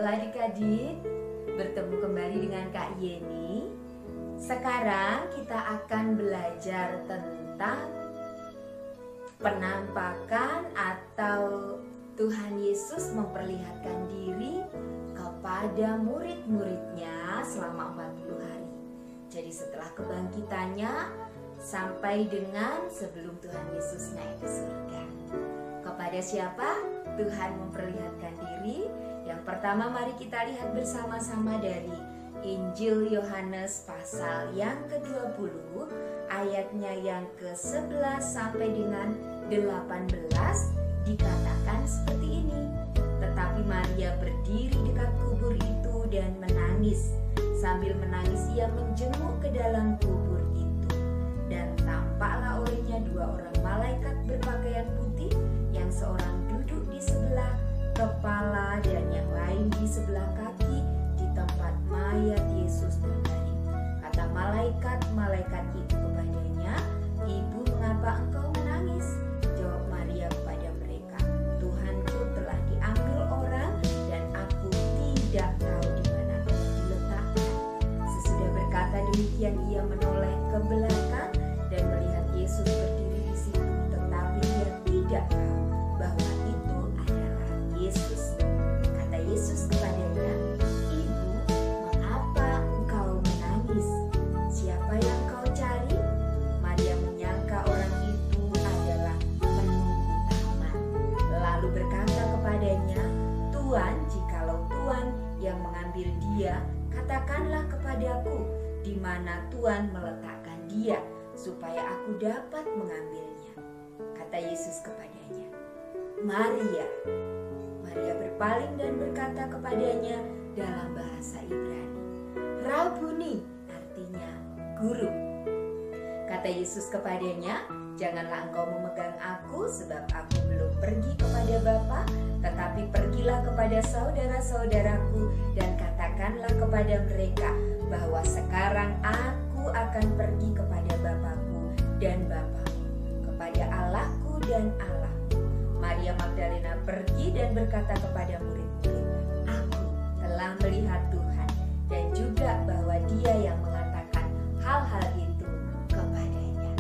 Halo adik-adik, bertemu kembali dengan Kak Yeni. Sekarang kita akan belajar tentang penampakan atau Tuhan Yesus memperlihatkan diri kepada murid-muridnya selama 40 hari. Jadi setelah kebangkitannya sampai dengan sebelum Tuhan Yesus naik ke surga. Kepada siapa Tuhan memperlihatkan diri? Yang pertama mari kita lihat bersama-sama dari Injil Yohanes pasal yang ke-20 ayatnya yang ke-11 sampai dengan 18 dikatakan seperti ini. Tetapi Maria berdiri dekat kubur itu dan menangis. Sambil menangis ia menjenguk ke dalam kubur itu. Dan tampaklah olehnya 2 orang malaikat berpakaian putih, yang seorang duduk di sebelah kepala dan yang lain di sebelah kaki di tempat mayat Yesus berbaring. Kata malaikat-malaikat itu kepadanya, "Ibu, mengapa engkau menangis?" Jawab Maria kepada mereka, "Tuhanku telah diambil orang dan aku tidak tahu di mana ia diletakkan." Sesudah berkata demikian ia menoleh ke belakang dan melihat Yesus berdiri di situ, tetapi ia tidak tahu bahwa itu adalah Yesus. Kata Yesus kepadanya, "Ibu, mengapa engkau menangis? Siapa yang kau cari?" Maria menyangka orang itu adalah penunggu taman. Lalu berkata kepadanya, "Tuan, jikalau Tuan yang mengambil dia, katakanlah kepadaku di mana Tuan meletakkan dia, supaya aku dapat mengambilnya." Kata Yesus kepadanya, "Maria." Maria berpaling dan berkata kepadanya dalam bahasa Ibrani, "Rabuni," artinya guru. Kata Yesus kepadanya, "Janganlah engkau memegang aku, sebab aku belum pergi kepada Bapa, tetapi pergilah kepada saudara-saudaraku dan katakanlah kepada mereka bahwa sekarang aku akan pergi kepada Bapakku dan Bapamu, kepada Allahku dan Allahmu." Maria Magdalena pergi dan berkata kepada murid-murid, "Aku telah melihat Tuhan, dan juga bahwa Dia yang mengatakan hal-hal itu kepadanya."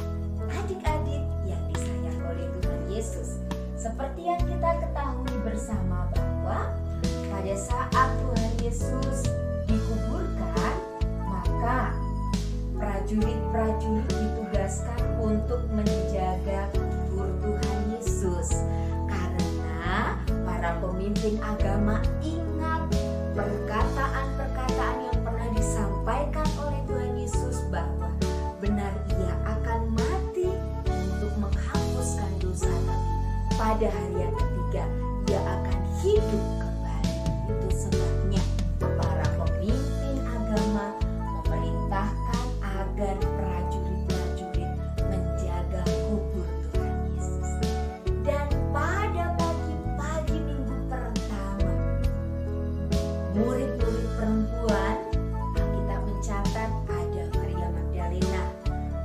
Adik-adik yang disayang oleh Tuhan Yesus, seperti yang kita ketahui bersama bahwa pada saat Tuhan Yesus dikuburkan, maka prajurit-prajurit ditugaskan untuk menjaga kubur Tuhan Yesus. Karena para pemimpin agama ingat perkataan-perkataan yang pernah disampaikan oleh Tuhan Yesus bahwa benar ia akan mati untuk menghapuskan dosa, tapi pada hari yang ketiga ia akan hidup kembali. Itu sebabnya para pemimpin agama memerintahkan agar prajurit-prajurit menjaga kubur Tuhan Yesus. Dan pada pagi-pagi minggu pertama, murid-murid perempuan, kita mencatat ada Maria Magdalena,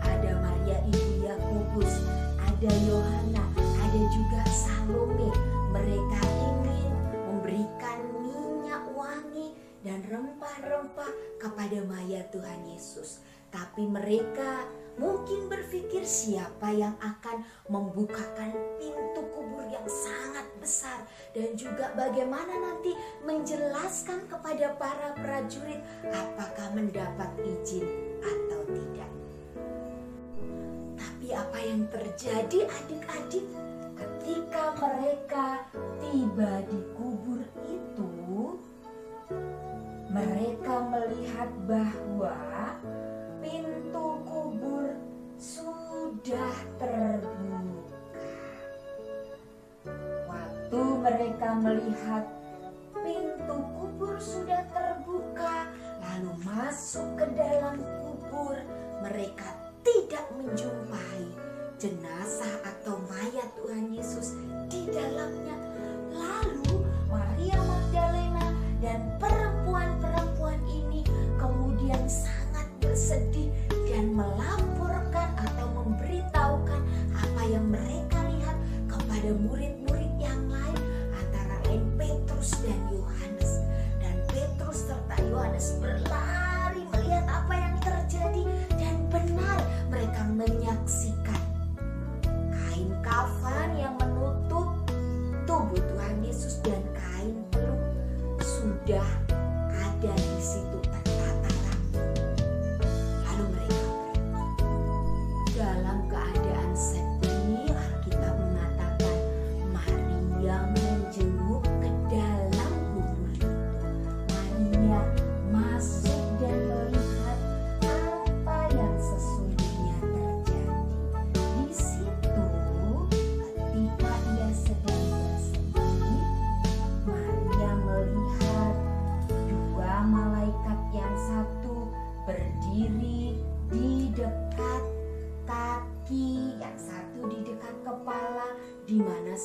ada Maria ibu Yakobus, ada Yohana, ada juga Salome. Mereka ingin memberikan minyak wangi dan rempah-rempah kepada mayat Tuhan Yesus. Tapi mereka mungkin berpikir siapa yang akan membukakan pintu kubur yang sangat besar, dan juga bagaimana nanti menjelaskan kepada para prajurit apakah mendapat izin atau tidak. Tapi apa yang terjadi adik-adik ketika mereka tiba di kubur itu? Mereka melihat bahwa pintu kubur sudah terbuka. Waktu mereka melihat pintu kubur sudah terbuka, lalu masuk ke dalam kubur, mereka tidak menjumpai jenazah atau mayat Tuhan Yesus di dalamnya. Lalu Maria Magdalena dan perempuan-perempuan ini kemudian sangat bersedih dan melaporkan atau memberitahukan apa yang mereka lihat kepada murid-murid yang lain, antara lain Petrus dan Yohanes. Dan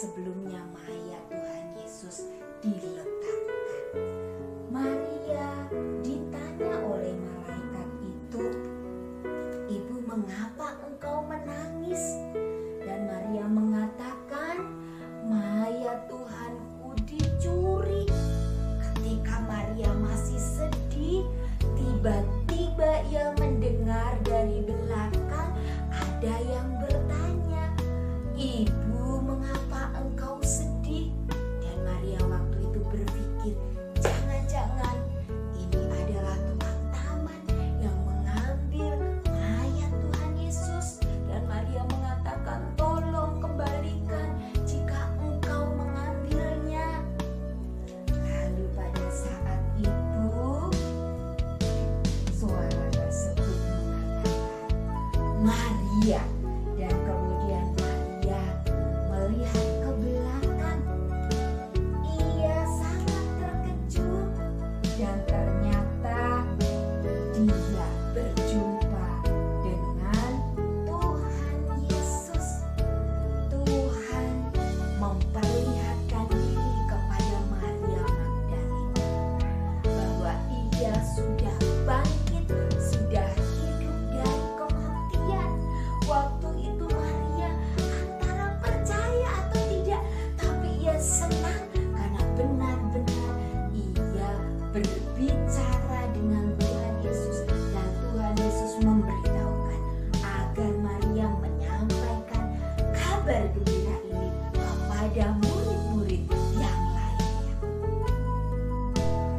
sebelumnya mayat Tuhan Yesus diletakkan. Maria ditanya oleh malaikat itu, "Ibu, mengapa engkau menangis?" Dan Maria mengatakan, "Mayat Tuhanku dicuri." Ketika Maria masih sedih, tiba-tiba ia mendengar dari belakang ada yang bertanya, "Ibu, mengapa engkau sedih?" Dan Maria waktu itu berpikir, jangan-jangan ini adalah tukang taman yang mengambil mayat Tuhan Yesus. Dan Maria mengatakan, "Tolong kembalikan jika engkau mengambilnya." Lalu pada saat itu suara tersebut mengatakan, "Maria." Dan kemudian Maria melihat ke belakang. Ia sangat terkejut dan ternyata dia berjumpa dengan Tuhan Yesus. Tuhan memperlihatkan diri kepada Maria Magdalena bahwa ia sudah bangkit, sudah hidup dari kematian. Waktu itu Maria antara percaya atau tidak, tapi ia senang karena benar-benar ia berbicara dengan Tuhan Yesus, dan Tuhan Yesus memberitahukan agar Maria menyampaikan kabar gembira ini kepada murid-murid yang lainnya.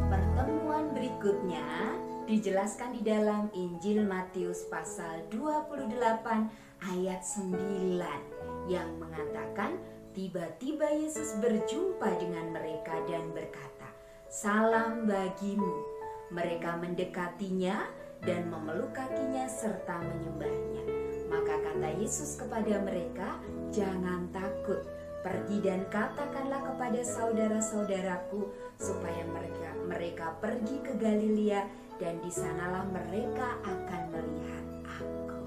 Pertemuan berikutnya dijelaskan di dalam Injil Matius pasal 28 ayat 9 yang mengatakan, tiba-tiba Yesus berjumpa dengan mereka dan berkata, "Salam bagimu." Mereka mendekatinya dan memeluk kakinya serta menyembahnya. Maka kata Yesus kepada mereka, "Jangan takut. Pergi dan katakanlah kepada saudara-saudaraku supaya mereka pergi ke Galilea, dan di sanalah mereka akan melihat aku."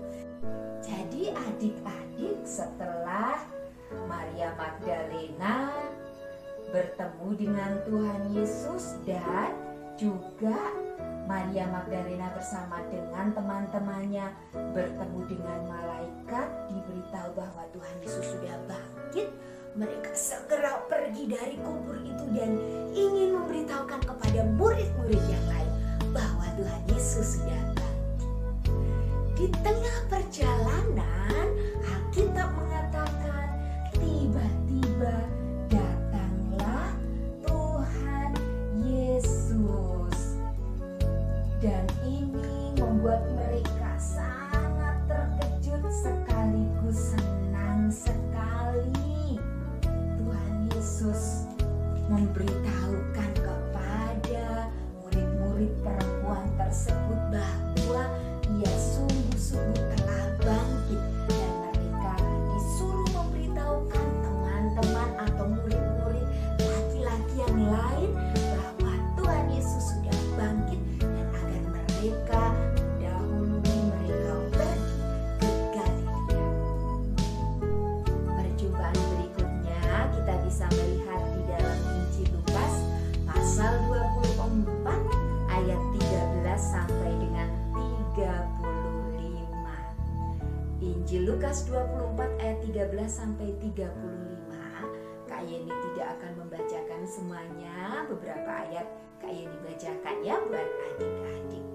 Jadi adik-adik, setelah Maria Magdalena bertemu dengan Tuhan Yesus dan juga Maria Magdalena bersama dengan teman-temannya bertemu dengan malaikat, diberitahu bahwa Tuhan Yesus sudah bangkit. Mereka segera pergi dari kubur itu dan ingin memberitahukan kepada murid-murid yang lain bahwa Tuhan Yesus sudah bangkit. Di tengah perjalanan, Alkitab mengatakan tiba-tiba datanglah Tuhan Yesus. Dan ini membuat mereka sangat terkejut sekaligus senang sekali. Tuhan Yesus memberitahukan kepada murid-murid perempuan tersebut bahwa ia sungguh-sungguh telah bangkit, dan mereka disuruh memberitahukan teman-teman atau murid-murid laki-laki yang lain bahwa Tuhan Yesus sudah bangkit, dan agar mereka mendahului mereka pergi ke Galilea. Perjumpaan berikutnya kita bisa melihat di dalam Injil Lukas pasal 24 ayat 13 sampai dengan 35. Injil Lukas 24 ayat 13 sampai 35. Kak Yeni tidak akan membacakan semuanya, beberapa ayat Kak Yeni bacakan ya buat adik-adik.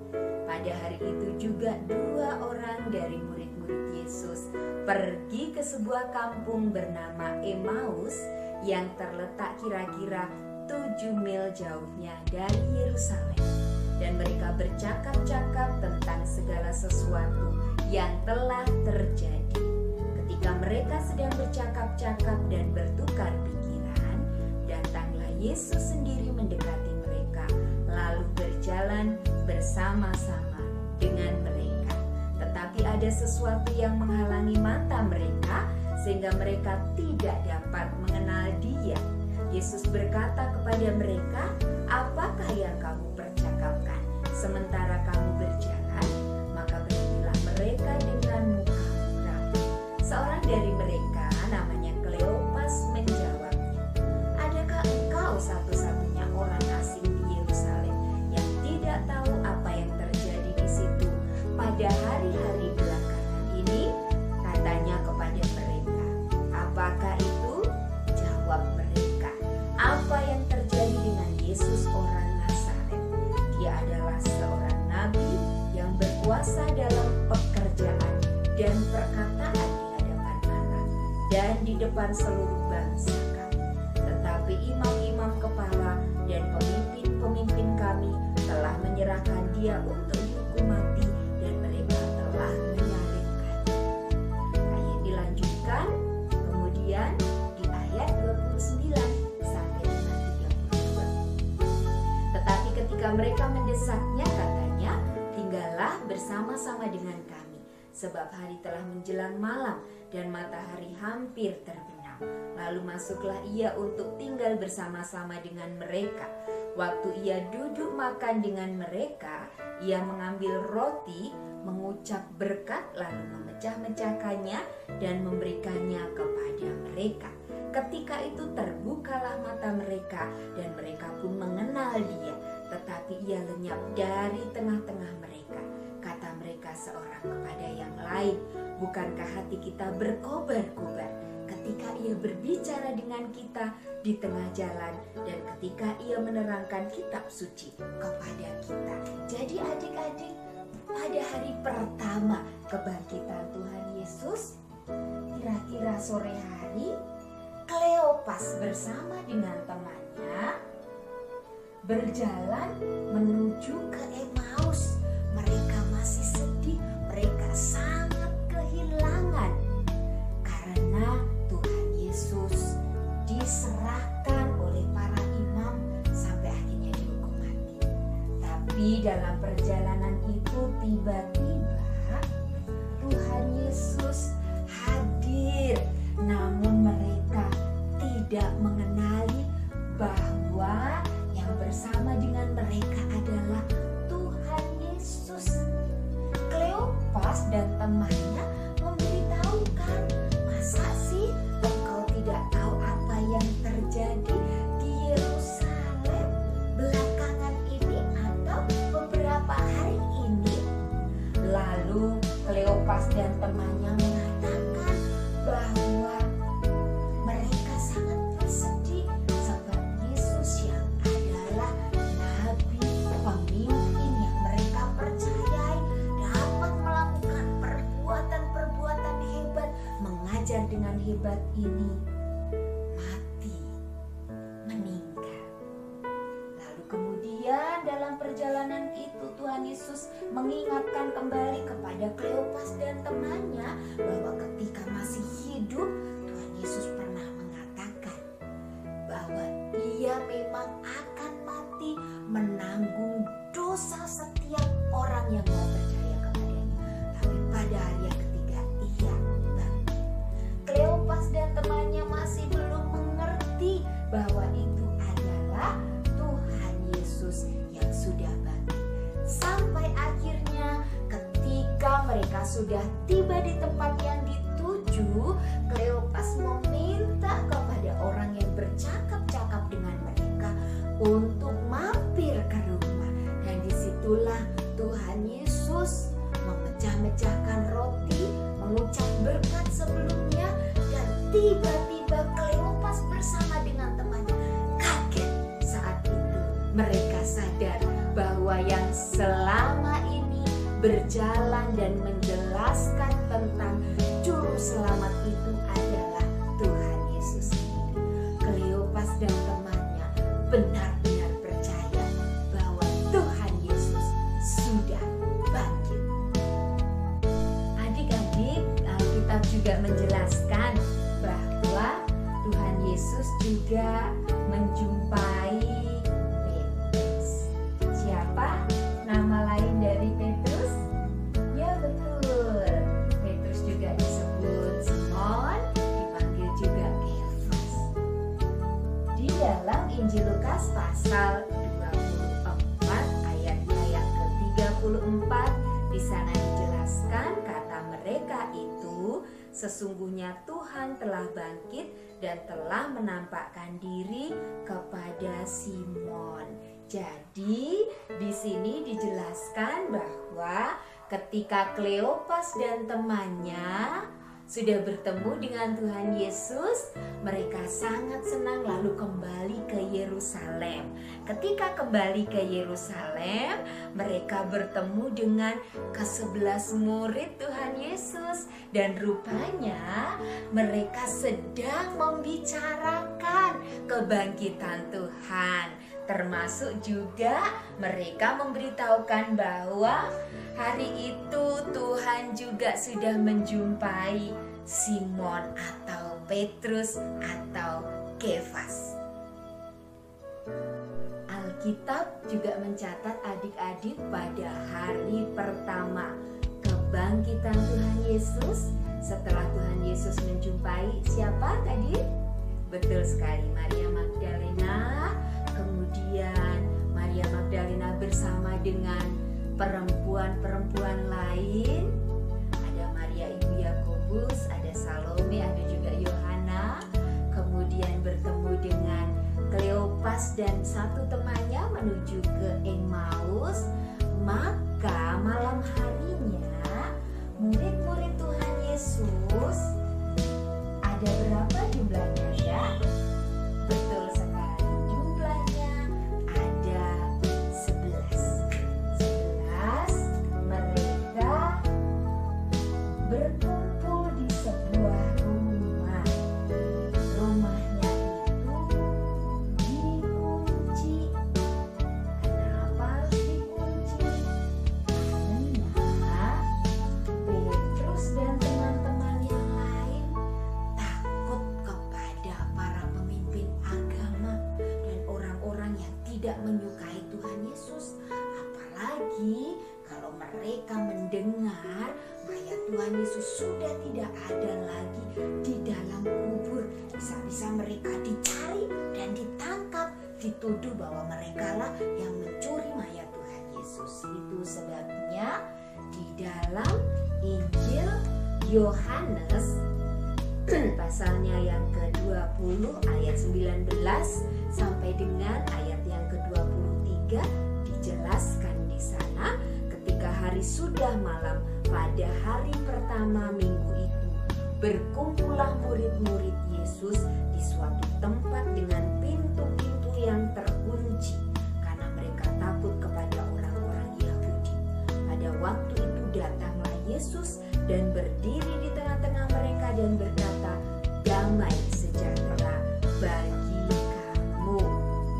Pada hari itu juga 2 orang dari murid-murid Yesus pergi ke sebuah kampung bernama Emmaus yang terletak kira-kira 7 mil jauhnya dari Yerusalem. Dan mereka bercakap-cakap tentang segala sesuatu yang telah terjadi. Ketika mereka sedang bercakap-cakap dan bertukar pikiran, datanglah Yesus sendiri mendekati mereka, lalu berjalan bersama-sama dengan mereka. Tetapi ada sesuatu yang menghalangi mata mereka, sehingga mereka tidak dapat mengenal Dia. Yesus berkata kepada mereka, "Apakah yang kamu percakapkan sementara kamu berjalan?" Maka berhentilah mereka dengan muka muram. Seorang dari mereka namanya Kleopas menjawab, dan perkataan di hadapan Allah dan di depan seluruh bangsa kami. Tetapi imam-imam kepala dan pemimpin-pemimpin kami telah menyerahkan dia untuk dihukum mati dan mereka telah menyalibkan. Ayat dilanjutkan kemudian di ayat 29 sampai dengan 32. Tetapi ketika mereka mendesaknya, katanya, tinggallah bersama-sama dengan kami, sebab hari telah menjelang malam dan matahari hampir terbenam. Lalu masuklah ia untuk tinggal bersama-sama dengan mereka. Waktu ia duduk makan dengan mereka, ia mengambil roti, mengucap berkat, lalu memecah-mecahkannya dan memberikannya kepada mereka. Ketika itu terbukalah mata mereka dan mereka pun mengenal dia, tetapi ia lenyap dari tengah-tengah mereka. Kata mereka seorang kepada yang lain, bukankah hati kita berkobar-kobar ketika ia berbicara dengan kita di tengah jalan dan ketika ia menerangkan kitab suci kepada kita? Jadi adik-adik, pada hari pertama kebangkitan Tuhan Yesus, kira-kira sore hari, Kleopas bersama dengan temannya berjalan menuju ke Emmaus. Mereka masih sedih, mereka sangat kehilangan karena Tuhan Yesus diserahkan oleh para imam sampai akhirnya dihukum mati. Tapi dalam perjalanan itu tiba-tiba Tuhan Yesus hadir, namun mereka tidak mengenali bahwa yang bersama dengan mereka adalah Tuhan Yesus. Kleopas dan temannya memberitahukan, masa sih engkau tidak tahu apa yang terjadi di Yerusalem belakangan ini atau beberapa hari ini? Lalu Kleopas dan temannya mengatakan bahwa mereka sangat bersedih sebab Yesus yang adalah nabi, pemimpin yang mereka percayai, dapat melakukan perbuatan-perbuatan hebat, mengajar dengan hebat ini, mati, meninggal. Lalu kemudian dalam perjalanan itu Tuhan Yesus mengingatkan kembali kepada Kleopas dan temannya bahwa ketika masih hidup Tuhan Yesus pernah mengatakan bahwa ia memang akan mati menanggung dosa setiap orang yang mau percaya kepadanya. Tapi pada hari yang ketiga ia bangkit. Kleopas dan temannya masih belum mengerti bahwa itu adalah Tuhan Yesus yang sudah bangkit. Sampai akhirnya ketika mereka sudah tiba di tempat yang dituju, Kleopas meminta kepada orang yang bercakap-cakap dengan mereka untuk mampir ke rumah. Dan disitulah Tuhan Yesus memecah-mecahkan roti, mengucap berkat sebelumnya, dan tiba-tiba Kleopas bersama dengan temannya kaget. Saat itu mereka sadar bahwa yang selama ini berjalan dan menjelaskan tentang juru selamat itu adalah Tuhan Yesus sendiri. Kleopas dan temannya benar-benar percaya bahwa Tuhan Yesus sudah bangkit. Adik-adik, Alkitab juga menjelaskan bahwa Tuhan Yesus juga menjumpai Petrus. Siapa nama lain dari Petrus? Ya betul, Petrus juga disebut Simon, dipanggil juga Kefas. Di dalam Injil Lukas pasal 24 ayat ke-34, di sana dijelaskan kata mereka itu, sesungguhnya Tuhan telah bangkit dan telah menampakkan diri kepada Simon. Jadi di sini dijelaskan bahwa ketika Kleopas dan temannya sudah bertemu dengan Tuhan Yesus, mereka sangat senang lalu kembali ke Yerusalem. Ketika kembali ke Yerusalem, mereka bertemu dengan ke-11 murid Tuhan Yesus Dan rupanya mereka sedang membicarakan kebangkitan Tuhan. Termasuk juga mereka memberitahukan bahwa hari itu Tuhan juga sudah menjumpai Simon atau Petrus atau Kefas. Alkitab juga mencatat adik-adik pada hari pertama kebangkitan Tuhan Yesus, setelah Tuhan Yesus menjumpai siapa tadi? Betul sekali, Maria Magdalena. Kemudian Maria Magdalena bersama dengan perempuan-perempuan lain. Ada Maria Ibu Yakobus, ada Salome, ada juga Yohana. Kemudian bertemu dengan Kleopas dan satu temannya menuju ke Emmaus. Maka malam harinya murid-murid Tuhan Yesus, ada berapa jumlahnya ya? Betul sekali, jumlahnya ada 11. Mereka berkumpul di sebuah rumah. Rumahnya itu dikunci. Kenapa harus dikunci? Karena Petrus dan teman-teman yang lain takut kepada para pemimpin agama dan orang-orang yang tidak menyukai Tuhan Yesus. Apalagi kalau mereka mendengar mayat Tuhan Yesus sudah tidak ada lagi di dalam kubur. Bisa-bisa mereka dicari dan ditangkap, dituduh bahwa merekalah yang mencuri mayat Tuhan Yesus. Itu sebabnya di dalam Injil Yohanes pasalnya yang ke-20 ayat 19 sampai dengan ayat yang ke-23 dijelaskan di sana, ketika hari sudah malam pada hari pertama minggu itu, berkumpullah murid-murid Yesus di suatu tempat dengan pintu-pintu yang terkunci karena mereka takut kepada orang-orang Yahudi. Pada waktu itu datanglah Yesus dan berdiri di tengah-tengah mereka dan berkata, "Damai sejahtera bagi kamu."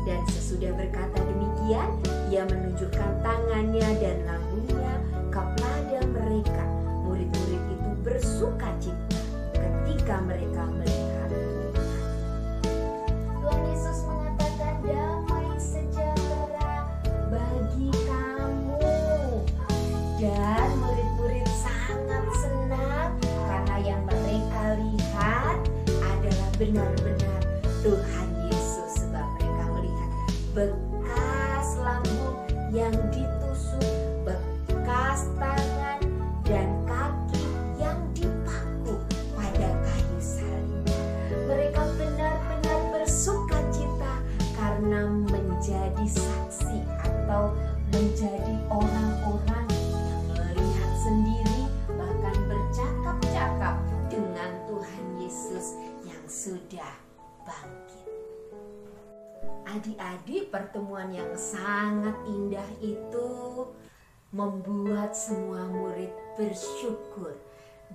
Dan sesudah berkata demikian, ia menunjukkan tangannya dan lambungnya kepada mereka. Murid-murid itu bersukacita ketika mereka melihat Tuhan. Tuhan Yesus mengatakan, "Damai sejahtera bagi kamu." Dan murid-murid sangat senang karena yang mereka lihat adalah benar-benar Tuhan Yesus, sebab mereka melihat bekas lambung yang ditusuk, bekas tangan dan kaki yang dipaku pada kayu salib. Mereka benar-benar bersukacita karena menjadi saksi atau menjadi orang-orang yang melihat sendiri, bahkan bercakap-cakap dengan Tuhan Yesus yang sudah bangkit. Adik-adik, pertemuan yang sangat indah itu membuat semua murid bersyukur,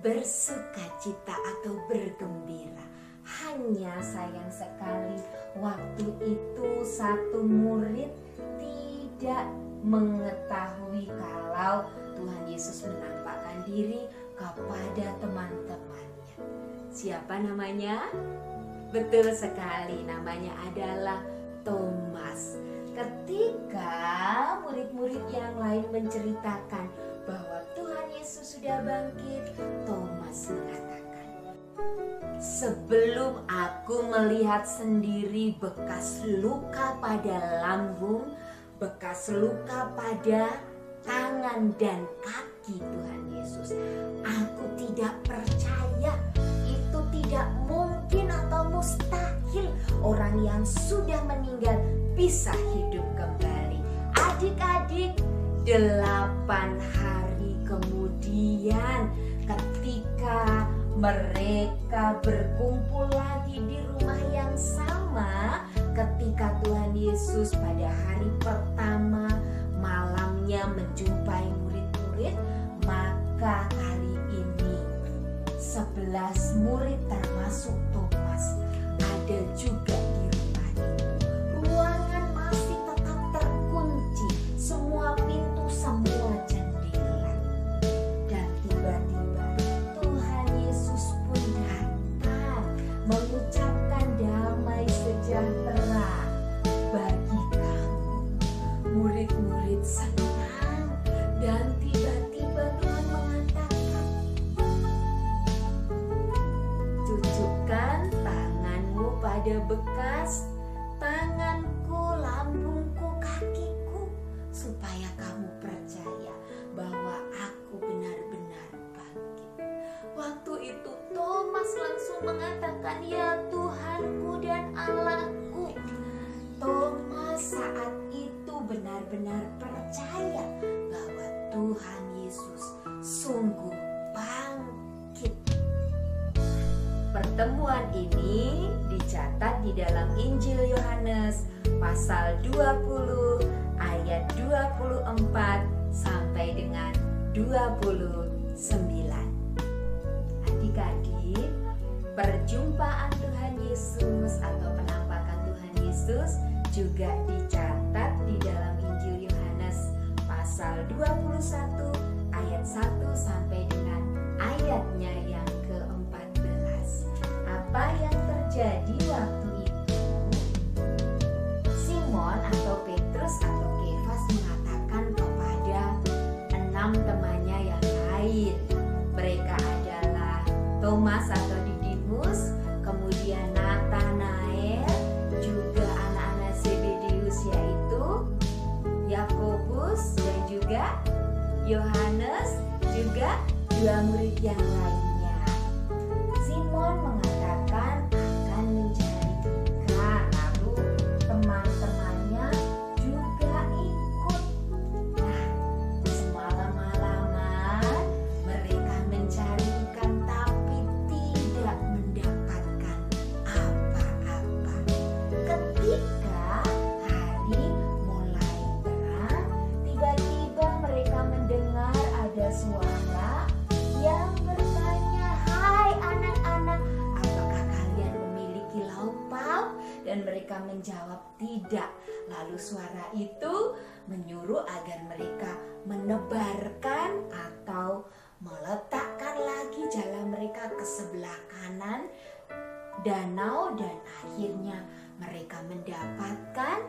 bersukacita atau bergembira. Hanya sayang sekali waktu itu satu murid tidak mengetahui kalau Tuhan Yesus menampakkan diri kepada teman-temannya. Siapa namanya? Betul sekali, namanya adalah Thomas. Ketika murid-murid yang lain menceritakan bahwa Tuhan Yesus sudah bangkit, Thomas mengatakan, "Sebelum aku melihat sendiri bekas luka pada lambung, bekas luka pada tangan dan kaki Tuhan Yesus, aku tidak percaya. Itu tidak mungkin atau mustahil orang yang sudah meninggal bisa hidup kembali." Adik-adik, 8 hari kemudian ketika mereka berkumpul lagi di rumah yang sama, ketika Tuhan Yesus pada hari pertama malamnya menjumpai murid-murid, maka kali ini 11 murid termasuk Thomas ada juga di rumah itu. Ruangan masih tetap terkunci, semua pintu, semua jendela. Dan tiba-tiba Tuhan Yesus pun datang mengucapkan damai sejahtera bagi kamu. Murid-murid senang dan tiba-tiba Tuhan mengatakan, "Cucukkan tanganmu pada bekas tanganku, lambungku, kakiku, supaya kamu percaya bahwa aku benar-benar bangkit." Waktu itu Thomas langsung mengatakan, "Ya Tuhanku dan Allahku." Thomas saat itu benar-benar percaya bahwa Tuhan Yesus sungguh bangkit. Pertemuan ini dicatat di dalam Injil Yohanes pasal 20 ayat 24 sampai dengan 29. Adik-adik, perjumpaan Tuhan Yesus atau penampakan Tuhan Yesus juga dicatat di dalam Injil Yohanes pasal 21 ayat 1 sampai dengan ayatnya yang ke-14. Apa yang terjadi waktu itu? Simon atau Petrus atau Kefas mengatakan kepada 6 temannya yang lain. Mereka adalah Thomas atau Didimus, kemudian Nathanael, juga anak-anak Zebedeus yaitu Yakobus dan juga Yohanes, juga 2 murid yang lainnya. Simon mengatakan akan mencari ikan, lalu teman-temannya juga ikut. Nah, semalam-malaman mereka mencari ikan tapi tidak mendapatkan apa-apa. Ketika hari mulai terang, tiba-tiba mereka mendengar ada suara yang bertanya, "Hai anak-anak, apakah kalian memiliki lauk pauk?" Dan mereka menjawab, "Tidak." Lalu suara itu menyuruh agar mereka menebarkan atau meletakkan lagi jala mereka ke sebelah kanan danau, dan akhirnya mereka mendapatkan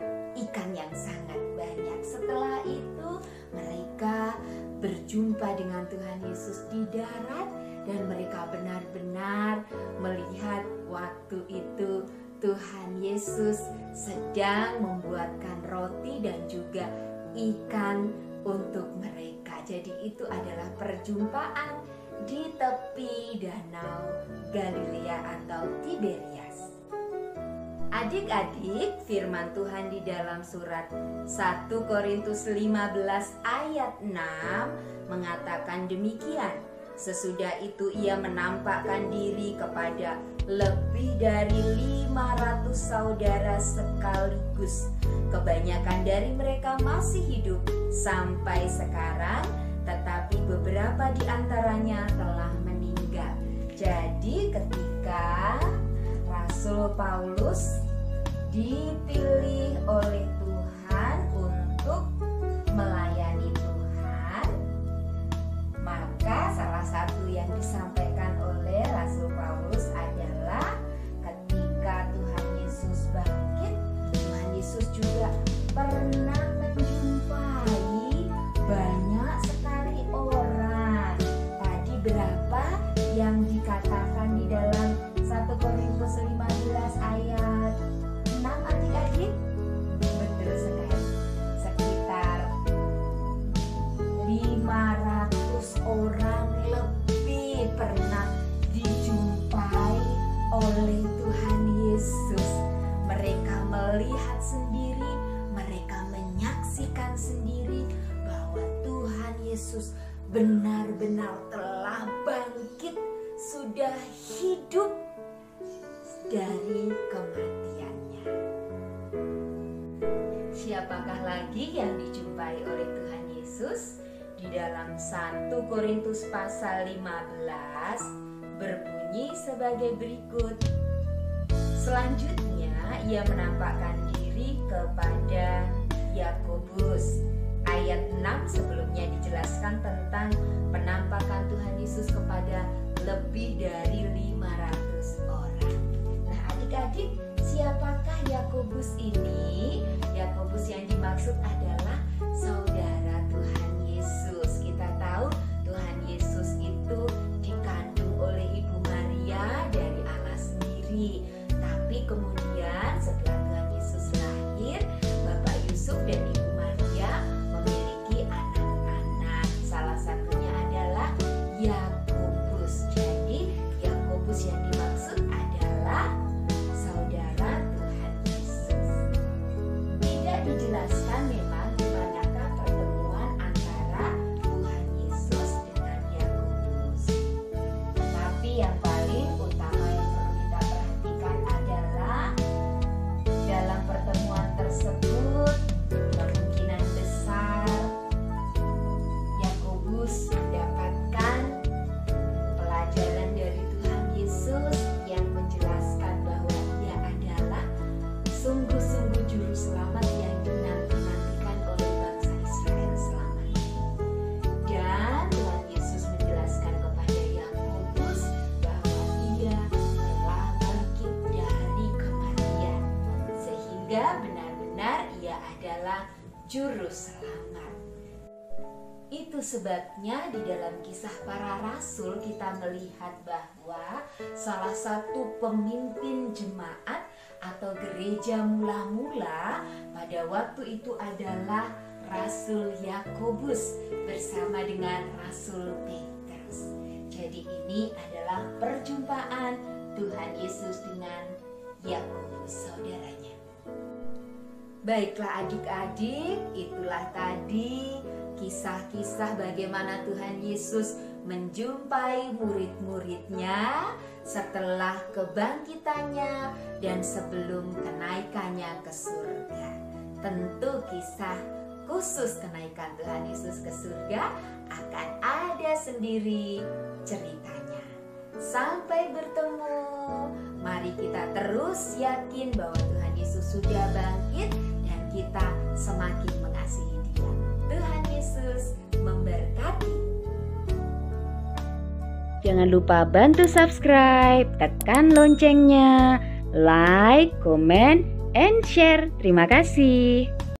ikan yang sangat banyak. Setelah itu mereka berjumpa dengan Tuhan Yesus di darat dan mereka benar-benar melihat waktu itu Tuhan Yesus sedang membuatkan roti dan juga ikan untuk mereka. Jadi itu adalah perjumpaan di tepi danau Galilea atau Tiberias. Adik-adik, firman Tuhan di dalam surat 1 Korintus 15 ayat 6 mengatakan demikian. Sesudah itu ia menampakkan diri kepada lebih dari 500 saudara sekaligus. Kebanyakan dari mereka masih hidup sampai sekarang, tetapi beberapa di antaranya telah meninggal. Jadi ketika Rasul Paulus dipilih oleh Tuhan untuk melayani Tuhan, maka salah satu yang disampaikan oleh Rasul Paulus adalah ketika Tuhan Yesus bangkit, Tuhan Yesus juga pernah menjumpai banyak sekali orang. Tadi berapa yang dikatakan di dalam 1 Korintus 15 ayat 6 adik-adik? Betul sekali, sekitar 500 orang lebih pernah dijumpai oleh Tuhan Yesus. Mereka melihat sendiri, mereka menyaksikan sendiri bahwa Tuhan Yesus benar-benar telah bangkit, sudah hidup dari kematiannya. Siapakah lagi yang dijumpai oleh Tuhan Yesus? Di dalam 1 Korintus pasal 15 sebagai berikut. Selanjutnya ia menampakkan diri kepada Yakobus. Ayat 6 sebelumnya dijelaskan tentang penampakan Tuhan Yesus kepada lebih dari 500 orang. Nah, adik-adik, siapakah Yakobus ini? Yakobus yang dimaksud adalah saudara Tuhan Yesus. Kita tahu Tuhan Yesus itu dikandung oleh Ibu Maria dari Allah sendiri. Tapi kemudian setelah Tuhan Yesus lahir, Bapak Yusuf dan Ibu Maria memiliki anak-anak. Salah satunya adalah Yakobus. Jadi Yakobus yang dimaksud adalah saudara Tuhan Yesus. Tidak dijelaskan memang di manakah pertemuan antara Tuhan Yesus dengan Yakobus. Tapi yang paling utama yang perlu kita perhatikan adalah dalam pertemuan tersebut kemungkinan besar Yakobus mendapatkan pelajaran dari Tuhan Yesus yang menjelaskan bahwa Ia adalah sungguh-sungguh juru selamat yang dinanti-nantikan oleh bangsa Israel selama ini. Dan Tuhan Yesus menjelaskan kepada Yakobus bahwa Ia telah bangkit dari kematian, sehingga benar-benar Ia adalah juru selamat. Itu sebabnya di dalam Kisah Para Rasul kita melihat bahwa salah satu pemimpin jemaat atau gereja mula-mula pada waktu itu adalah Rasul Yakobus bersama dengan Rasul Petrus. Jadi ini adalah perjumpaan Tuhan Yesus dengan Yakobus saudaranya. Baiklah adik-adik, itulah tadi kisah-kisah bagaimana Tuhan Yesus menjumpai murid-muridnya setelah kebangkitannya dan sebelum kenaikannya ke surga. Tentu kisah khusus kenaikan Tuhan Yesus ke surga akan ada sendiri ceritanya. Sampai bertemu. Mari kita terus yakin bahwa Tuhan Yesus sudah bangkit dan kita semakin mengasihi Dia. Tuhan Yesus memberkati. Jangan lupa bantu subscribe, tekan loncengnya, like, comment, and share. Terima kasih.